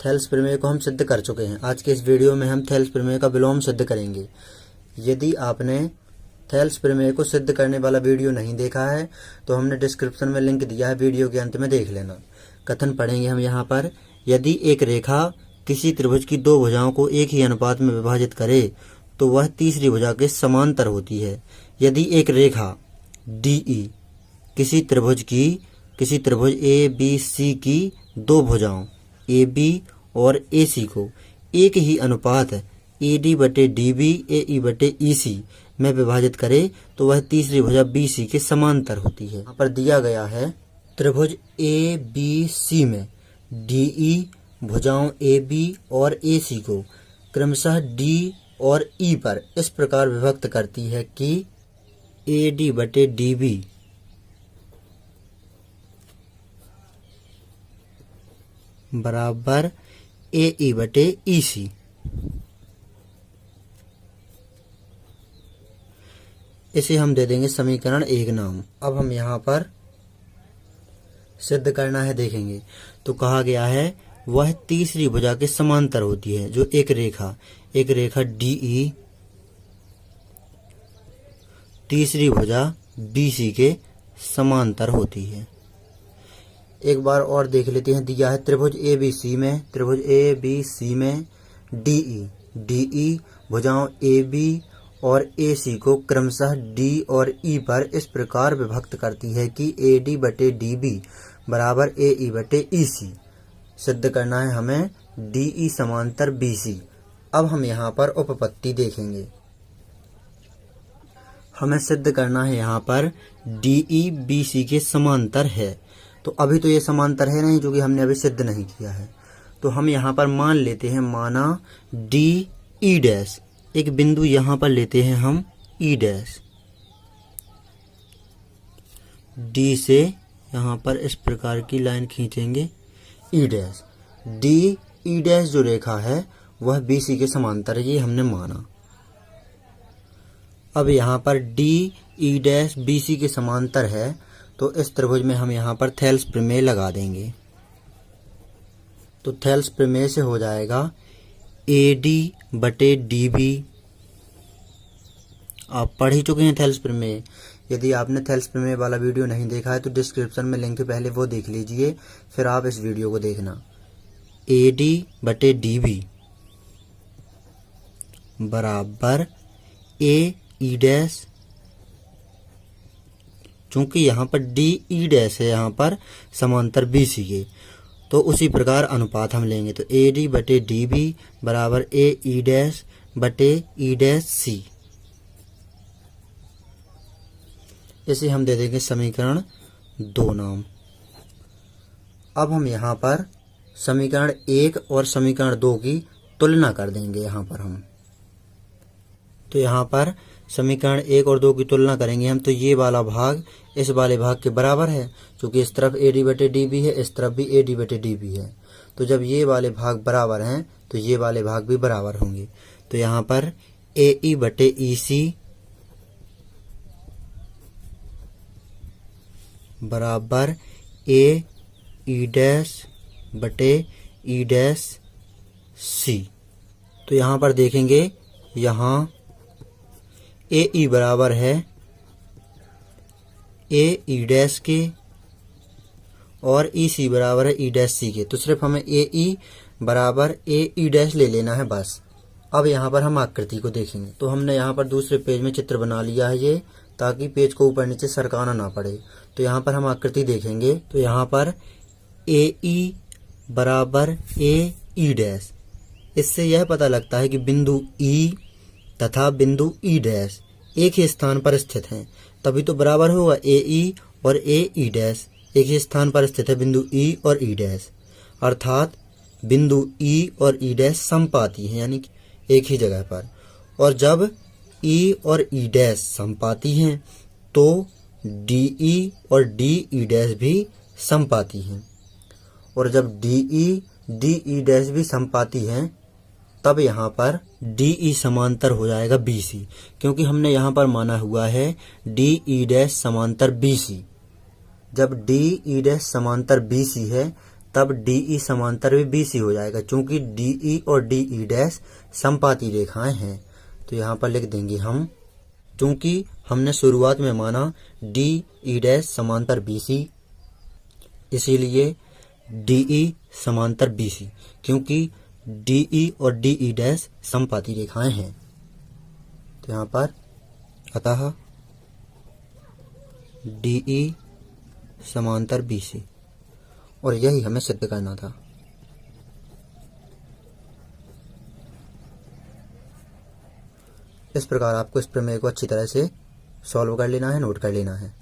Thales प्रमेय को हम सिद्ध कर चुके हैं। आज के इस वीडियो में हम थेल्स प्रमेय का विलोम सिद्ध करेंगे। यदि आपने थेल्स प्रमेय को सिद्ध करने वाला वीडियो नहीं देखा है तो हमने डिस्क्रिप्शन में लिंक दिया है, वीडियो के अंत में देख लेना। कथन पढ़ेंगे हम यहाँ पर। यदि एक रेखा किसी त्रिभुज की दो भुजाओं को एक ही अनुपात में विभाजित करे तो वह तीसरी भुजा के समांतर होती है। यदि एक रेखा DE किसी त्रिभुज ABC की दो भुजाओं AB और AC को एक ही अनुपात AD/DB AE/EC में विभाजित करे तो वह तीसरी भुजा BC के समांतर होती है। यहाँ पर दिया गया है त्रिभुज ABC में DE भुजाओं AB और AC को क्रमशः D और E पर इस प्रकार विभक्त करती है कि AD/DB बराबर AE/EC। इसे हम दे देंगे समीकरण 1 नाम। अब हम यहाँ पर सिद्ध करना है, देखेंगे तो कहा गया है वह तीसरी भुजा के समांतर होती है। जो एक रेखा DE तीसरी भुजा BC के समांतर होती है। एक बार और देख लेते हैं। दिया है त्रिभुज ABC में DE भुजाओं AB और AC को क्रमशः D और E पर इस प्रकार विभक्त करती है कि AD/DB बराबर AE/EC। सिद्ध करना है हमें DE समांतर BC। अब हम यहाँ पर उपपत्ति देखेंगे। हमें सिद्ध करना है यहाँ पर DE BC के समांतर है। तो अभी तो ये समांतर है नहीं, क्योंकि हमने अभी सिद्ध नहीं किया है। तो हम यहाँ पर मान लेते हैं, माना DE', एक बिंदु यहाँ पर लेते हैं हम E', D से यहाँ पर इस प्रकार की लाइन खींचेंगे E'। DE' जो रेखा है वह BC के समांतर है, ये हमने माना। अब यहाँ पर DE' BC के समांतर है तो इस त्रिभुज में हम यहाँ पर थेल्स प्रमेय लगा देंगे। तो थेल्स प्रमेय से हो जाएगा AD/DB। आप पढ़ ही चुके हैं थेल्स प्रमेय। यदि आपने थेल्स प्रमेय वाला वीडियो नहीं देखा है तो डिस्क्रिप्शन में लिंक है, पहले वो देख लीजिए, फिर आप इस वीडियो को देखना। AD/DB बराबर AE', चूंकि यहाँ पर DE' है यहाँ पर समांतर BC के, तो उसी प्रकार अनुपात हम लेंगे। तो AD/DB बराबर AE'/E'(C)। इसे हम दे देंगे समीकरण 2 नाम। अब हम यहाँ पर समीकरण 1 और समीकरण 2 की तुलना कर देंगे। यहाँ पर हम तो यहाँ पर समीकरण 1 और 2 की तुलना करेंगे हम। तो ये वाला भाग इस वाले भाग के बराबर है, क्योंकि इस तरफ AD/DB है, इस तरफ भी AD/DB है। तो जब ये वाले भाग बराबर हैं तो ये वाले भाग भी बराबर होंगे। तो यहाँ पर AE/EC बराबर AE'/E'(C)। तो यहाँ पर देखेंगे, यहाँ AE बराबर है AE' के और EC बराबर है E'(C) के। तो सिर्फ हमें AE बराबर AE' ले लेना है बस। अब यहाँ पर हम आकृति को देखेंगे। तो हमने यहाँ पर दूसरे पेज में चित्र बना लिया है ये, ताकि पेज को ऊपर नीचे सरकाना ना पड़े। तो यहाँ पर हम आकृति देखेंगे। तो यहाँ पर AE बराबर AE'। इससे यह पता लगता है कि बिंदु E तथा बिंदु E' एक ही स्थान पर स्थित हैं, तभी तो बराबर होगा। AE और AE' एक ही स्थान पर स्थित है, बिंदु E और E', अर्थात बिंदु E और E' समपाती हैं, यानी कि एक ही जगह पर। और जब E और E' समपाती हैं तो DE और DE' भी समपाती हैं। और जब DE DE' भी समपाती हैं तब यहाँ पर DE समांतर हो जाएगा BC, क्योंकि हमने यहाँ पर माना हुआ है DE' समांतर BC। जब DE' समांतर BC है तब DE समांतर भी BC हो जाएगा, चूंकि DE और DE डैश समपाती रेखाएं हैं। तो यहाँ पर लिख देंगे हम, चूंकि हमने शुरुआत में माना DE डैश समांतर BC, इसीलिए DE समांतर BC, क्योंकि DE और DE डैश समपाती रेखाएं हैं। तो यहाँ पर अतः DE समांतर BC, और यही हमें सिद्ध करना था। इस प्रकार आपको इस प्रमेय को अच्छी तरह से सॉल्व कर लेना है, नोट कर लेना है।